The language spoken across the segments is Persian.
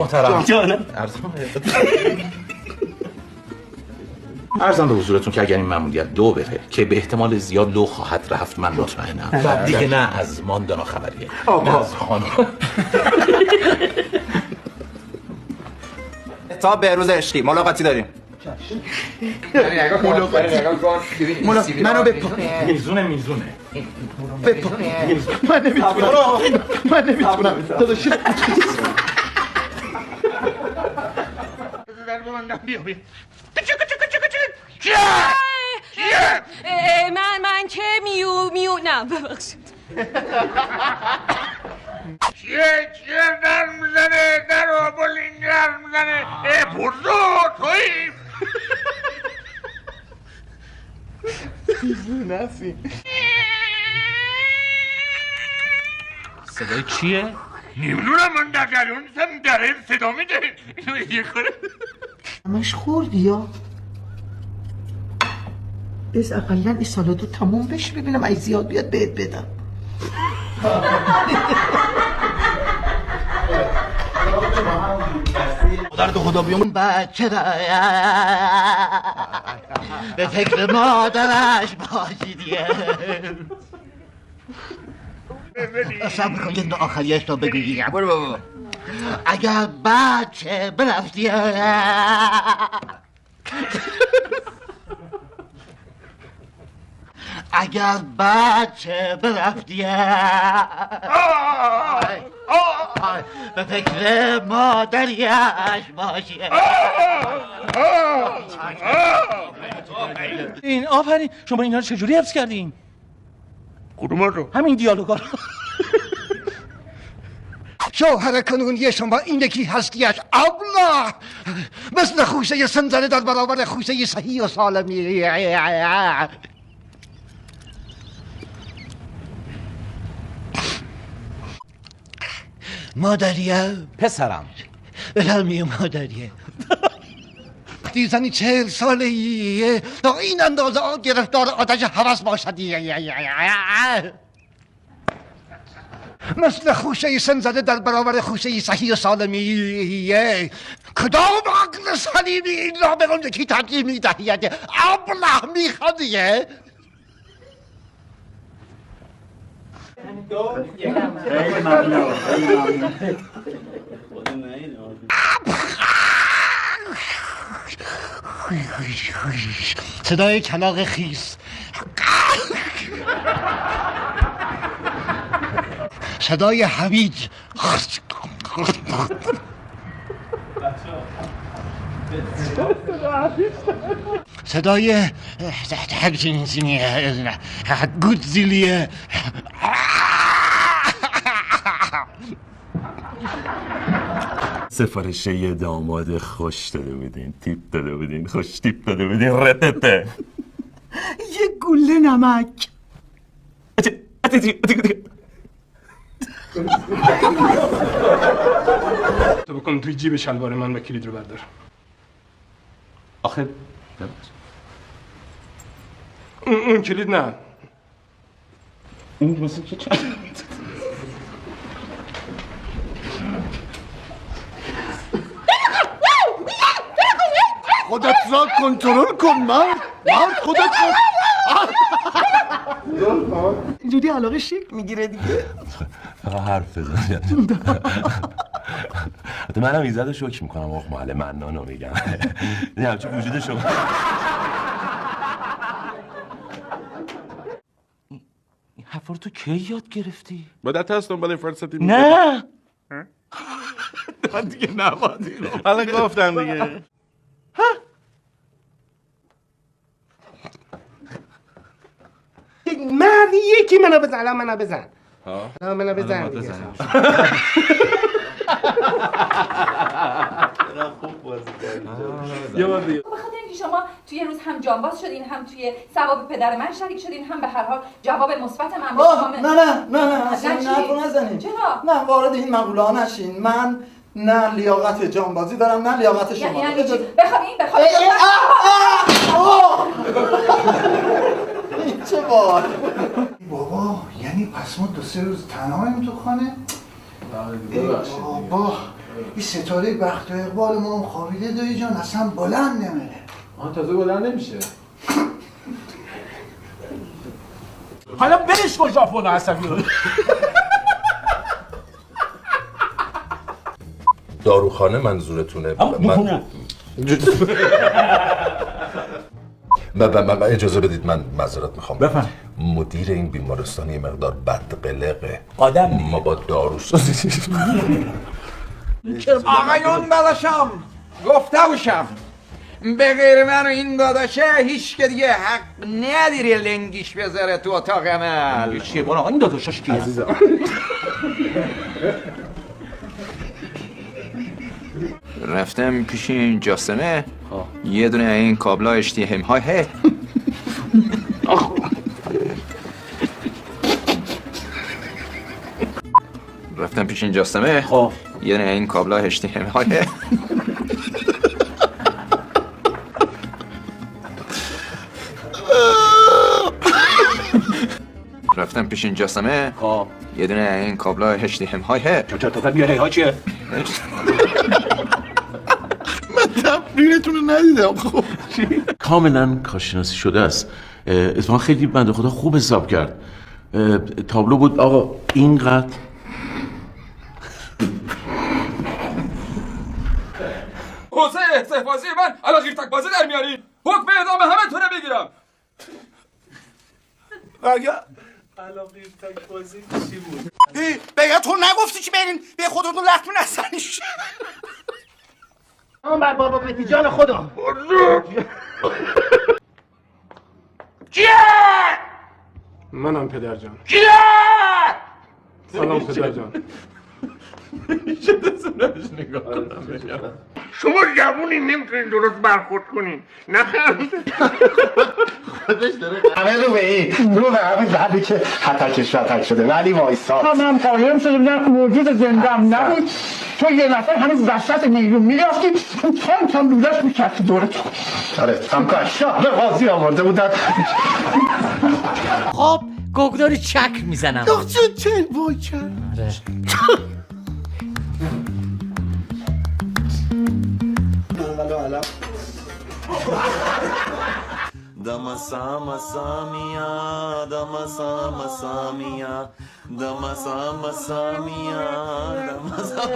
محترم جانم عرضم به حضورتون که اگر این ماموریت دو بره که به احتمال زیاد دو خواهد رفت، من مطمئنم دیگه نه از ماندانا خبریه نه از خانم. تا به روز عشقی ملاقاتی داریم. منو بپا میزونه بپا من نمیتونم داداش من که میو نه ببخشید چیه در میزنه در آبالین در میزنه پرزو تویی نفی صدای چیه؟ نمیدونم من در جریان نیستم داره صدا میده اینو یه کاره همش خوردی یا؟ بز اقلا این سالادو تموم بشه ببینم ای زیاد بیاد بهت بدم. درد خدا بیام بچه به فکر مادرش باشیدیه. صبر کن یه آخریش تا بگوییم. برو بابا. اگر بچه برفتی اگر بچه برفتی به فکر مادریش باشی. این آفرین شما اینا رو چجوری حفظ کردین؟ کدوم رو؟ همین دیالوگا رو. شوهر کنونی شما این یکی هستیش ابله مثل خوشه سنزنه در برابر خوشه صحیح و سالمی. مادریه پسرم بلمی مادریه وقتی زنی 40 ساله‌ایه تا این اندازه گرفتار آتش هوس باشد مثل خوشه سن زده در برابر خوشه صحیح و سالمیه. کدام عقل سلیمی این را به اون یکی ترجیح می‌دهید؟ ابله می‌خوادیه. صدای کلاغ خیس، صدای حمید، صدای گودزیلیه، سفارشه یه داماد خوش داده بودین، تیپ داده بودین، خوش تیپ داده بودین، رتته یه گوله نمک. تو بکن توی جیب شلوار من و کلید رو بردار. آخه اون کلید نه. این مثل که چند خودت را کنترل کن مرد خودت را. اینجوری علاقه شکل میگیره دیگه. فقط حرف بزن. حتی منم ایزد رو شکر میکنم آقا محل منانو میگم. این همچه وجود شما. این حرفا رو تو کی یاد گرفتی؟ بدت هست دنبال فرصتی نه من دیگه نبادی حالا گفتم دیگه. مردی یکی منو بزن. الان منو بزن. منو بزن دیگه. خوب بازی یه بار دیگه. بخاطر اینکه شما توی یه روز هم جانباز شدین، هم توی ثواب پدر من شریک شدین، هم به هر حال جواب مثبت من به شما نه اصلا این حرفو نزنین. چرا؟ نه وارد این مقوله ها نشین. من نه لیاقت جانبازی دارم نه لیاقت شما. یعنی چی؟ بخوام این چه بار بابا یعنی پس ما 2-3 روز تنهاییم تو خانه؟ بابا این ستاره بخت و اقبال ما هم خوابیده دایی جان، اصلا بلند نمیره. تازه بلند نمیشه. حالا برش کن ژاپن عصبی رو. داروخانه منظورتونه؟ من اجازه بدید، من معذرت میخوام. بفرم. مدیر این بیمارستان یه مقدار بدقلقه. آدم ما با داروسازی. آقایون داداشم گفته باشم به غیر من و این داداشه هیچ که دیگه حق ندیره لنگیش بذاره تو اتاق عمل. چیه بان آقا این داداشاش کیه؟ عزیزم رفتم پیش این جاسمه یه دونه این کابلا HDMI های رفتم پیش این جاسمه یه دونه این کابلا HDMI های رفتم پیش این جاسمه یه دونه این کابلا HDMI های تا میاره ها چیه؟ من تمرینتون رو ندیدم. خب کاملا کارشناسی شده است. اتفاقا خیلی بنده خدا خوب حساب کرد. تابلو بود آقا اینقدر. حسین استحفاظی من الان غیرتک بازی در میاری. حکم اعدام همه تونه بگیرم. الان غیرتک بازی چی بود؟ بگه تو نگفتی که برین به خودتون لطمه نزنیش. بر بابا بتی جان خدا. کیه؟ منم پدر جان. کیه؟ سلام پدر جان. شما جوونی نمیتونین درست برخورد کنین. نخند. همه رو به این رو به همه بعدی که حتک شده ولی وایسا من قایم شده بودم موجود زندم نبود تو یه نفر هنوز وسط میلیون میرفتی کم لولش میکرد دوره تو آره همکار شاه به بازی آورده بودن. خب گوگداری چک میزنم. دکتر چه وای کرد. دم سام سامیا دم سام سامیا دم سام سامیا دم سام.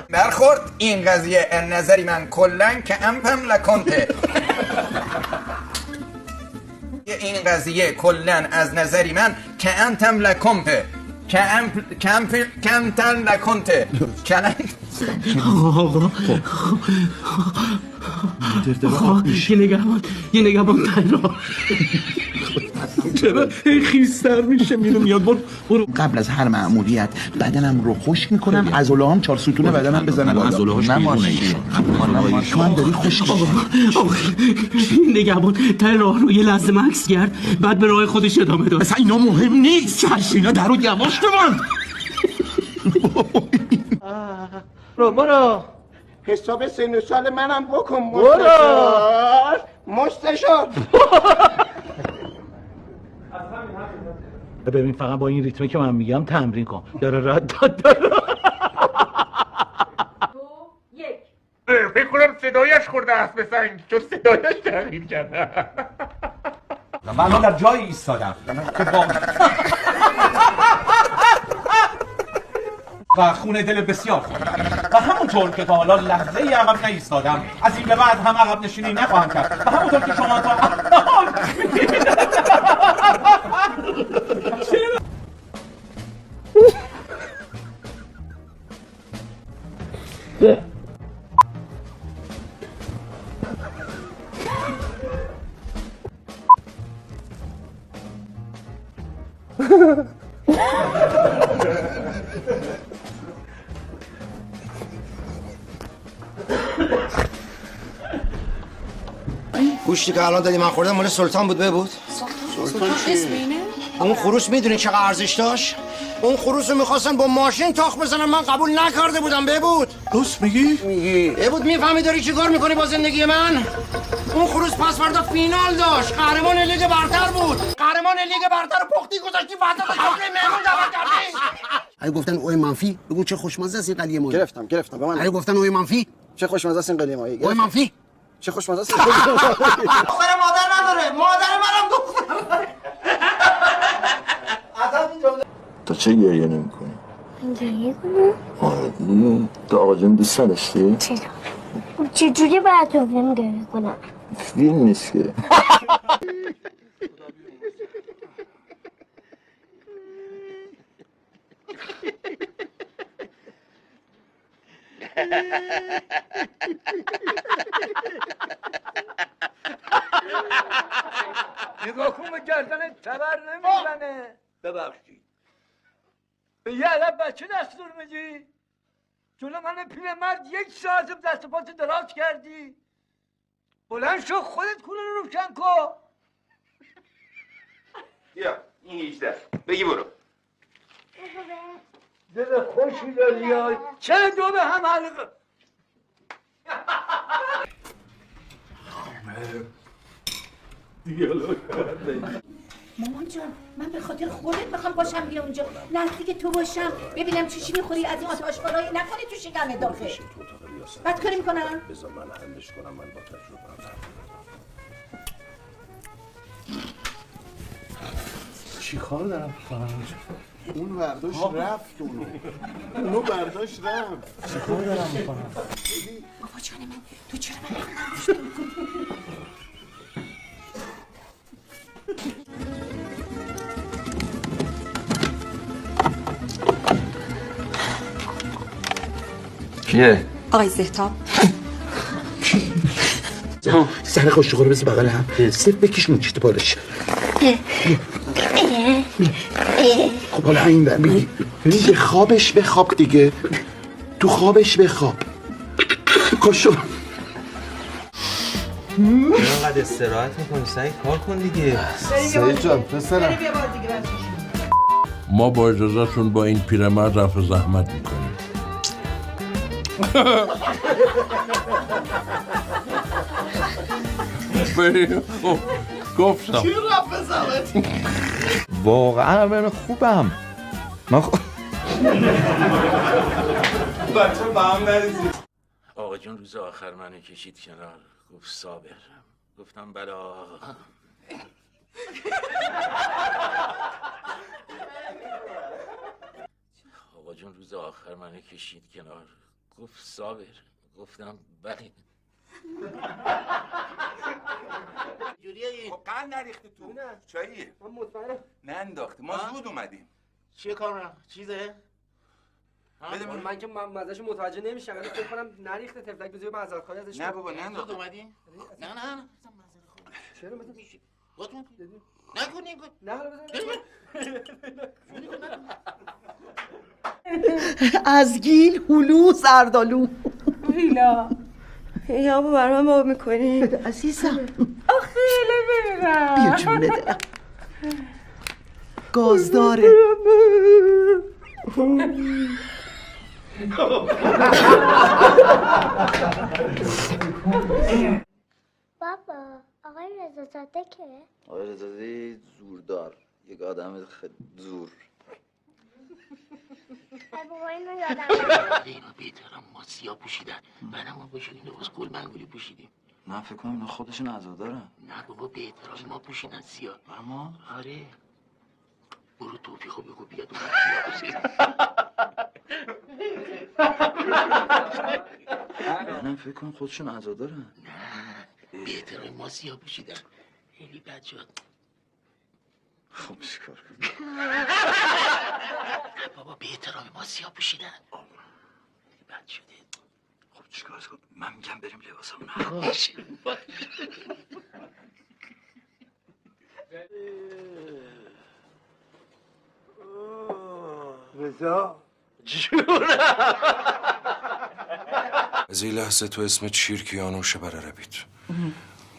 برخورد این قضیه از نظری من کلن که امپم لکنته. این قضیه کلن از نظری من که انتم لکنته کمتن لکنته کلن. آقا یه نگهبان تنها چرا خیستر میشه میرو میاد. برو قبل از هر مأموریت بدنم رو خشک میکنم، عضله‌هام 4 ستون بدنم بزنه بالا. عضله‌هاش بیرونه. تو هم داری خشک میشی. نگهبان تا راه رو یه لحظه مکس کرد بعد به راه خودش ادامه داد. اصلا اینا مهم نیست. اینا درو یواش ببند. برو حساب سن و سال منم بکن. مستشار ببین فقط با این ریتمی که من میگم تمرین کن. داره فکر کنم صدایش خورده است به سنگ چون صدایش تغییر کرده. من در جایی ایستادم و خونه دل بسیار خورد و همونطور که تا حالا لحظه ای عقب نایستادم از این به بعد هم عقب نشینی نخواهم کرد و همونطور که شما تا گوشتی که الان دادی من خوردم مال سلطان بود. سلطان اسم اینه؟ اون خروس میدونی چقدر ارزش داشت؟ اون خروس رو میخواستن با ماشین تاخ بزنن، من قبول نکرده بودم. ببود دوست میگی؟ ببود میفهمی داری چی کار میکنی با زندگی من؟ اون خروس پس فردا فینال داشت، قهرمان لیگ برتر بود. قهرمان لیگ برتر رو پختی گذاشتی وسط شغل مهمون دعوت کردی. اگه گفتن اوی منفی بگو چه خوشمزه است این قلیه ماهی. گرفتم به من. اگه گفتن اوی منفی چه خوشمزه است این قلیه ماهی. اوی منفی چه خوشمزه است. دختر مادر نداره، مادر منم دختر. تو چه گریه نمی کنی؟ گریه کنم؟ آره دیگه. تو آقا جون دوست نداشتی؟ چرا؟ چجوری باید تو فیلم گریه کنم؟ فیلم نیست که. نگاه کن به گردن تبر نمیزنه. ببخشید به یه عدب بچه دستور میدی؟ جلو من پیرمرد 1 ساعت دست و پات دراز کردی. بلند شو خودت کونه رو روشن کن. بیا این 18 بگی برو. دل خوشی داری یا چرا دو به هم حلقه؟ مامان جان من به خاطر خودت میخوام باشم بیا اونجا نزدیک تو باشم ببینم چی میخوری از این آتش خورایی نکنی تو شکم داخل. بد کاری میکنم. بذار من حلش کنم، من با تجربه چی کار دارم کنم؟ اون برداشت رفت اونو برداشت رفت. چی کار دارم میکنم؟ بابا جان من تو چرا من نمیشتم؟ کیه؟ آقای زهتاب. سر خوشگاه رو بذار بغل هم صرف بکش نوچیت بالش. خب حالا این بگی به خوابش بخواب دیگه، تو خوابش بخواب. کشو اینقدر استراحت میکنی سعید کار کن دیگه. سعید جان پسرم ما با اجازهتون با این پیرمرد رفع زحمت میکنیم. گفتم چی رفع زحمت؟ واقعا من خوبم. من بچه با هم نریزید. آقا جون روز آخر منو کشید کنار، گفت صابر. گفتم بله آقا. آقا جون روز آخر منو کشید کنار، گفت صابر. گفتم بله. جوریه خب قند نریخته تو چاییه؟ من مطمئنم ننداخته ما زود اومدیم. چیه کار چیزه؟ بده من که مزهش متوجه نمیشم ولی فکر کنم نریخته تفلک بزنی معذرت خواهی ازش. نه بابا ننداخته. اومدی؟ نه چرا مثلا میشی؟ باتون نکنی نه حالا از گیل هلو سردالو هیلا یا با برام با میکنی عزیزم. آخه هیلا ببینم بیا جونه دلم گاز داره. بابا آقای رضازاده که؟ آقای رضازاده زوردار، یک آدم خیلی زور. بابا اینو یادم اینا بیترم ما سیاه پوشیدن بعد ما باشید اینو باز گل منگولی پوشیدیم. من فکر کنم اینا خودشون عزادارن. نه بابا بیترام ما پوشیدن سیاه. اما آره برو توفیقو بگو بیاد اون سیاه بسید. منم فکر کنم خودشون عزادارن. نه بیترام ما سیاه پوشیدن خیلی بد شد. خب چیکار کنم؟ نه بابا به احترام ما سیاه پوشیدن بد شده. خب چیکار کنم؟ من میگم بریم لباسمون نپوشیم. رضا جونم از این لحظه تو اسم چیرکیانوشه برای ربیت.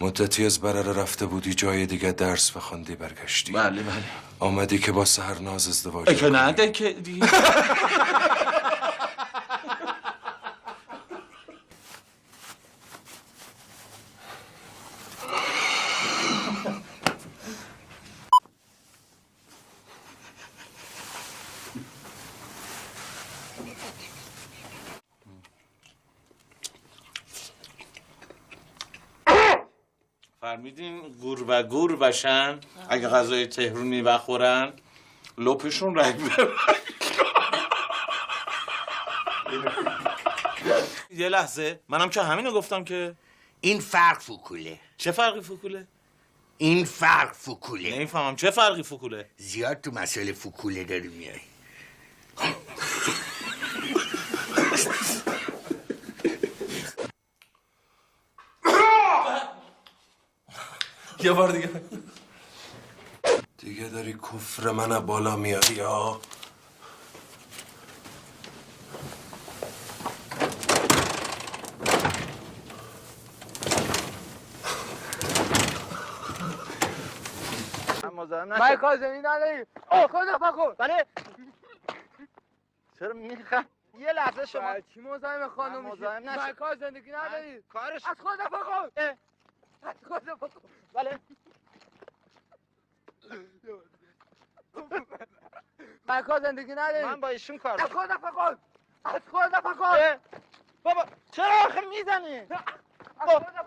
مدتی از برره رفته بودی جای دیگه درس بخوندی برگشتی. بله بله. آمدی که با سحرناز ازدواج که نه که دی. فرمیدین گور و گور بشن اگه غذای تهرونی بخورن لپشون رنگ ببرن. یه لحظه منم که همینو گفتم که این فرق فکوله. چه فرقی فکوله؟ این فرق فکوله. نمیفهمم چه فرقی فکوله؟ زیاد تو مسئله فکوله داری میای. یه بار دیگه داری کفر من بالا میاری یا من کازمی نداری. خدا بخور. بله. چرا میخوام؟ یه لحظه شما چی مزاحم خانم میشی؟ من کار زندگی نداری. کارش از خدا بخور. از خدا بخور. بله. من کار زندگی نداری. من با ایشون کار از خدا بخور. از خدا بخور. بابا چرا آخه میزنی؟ از خدا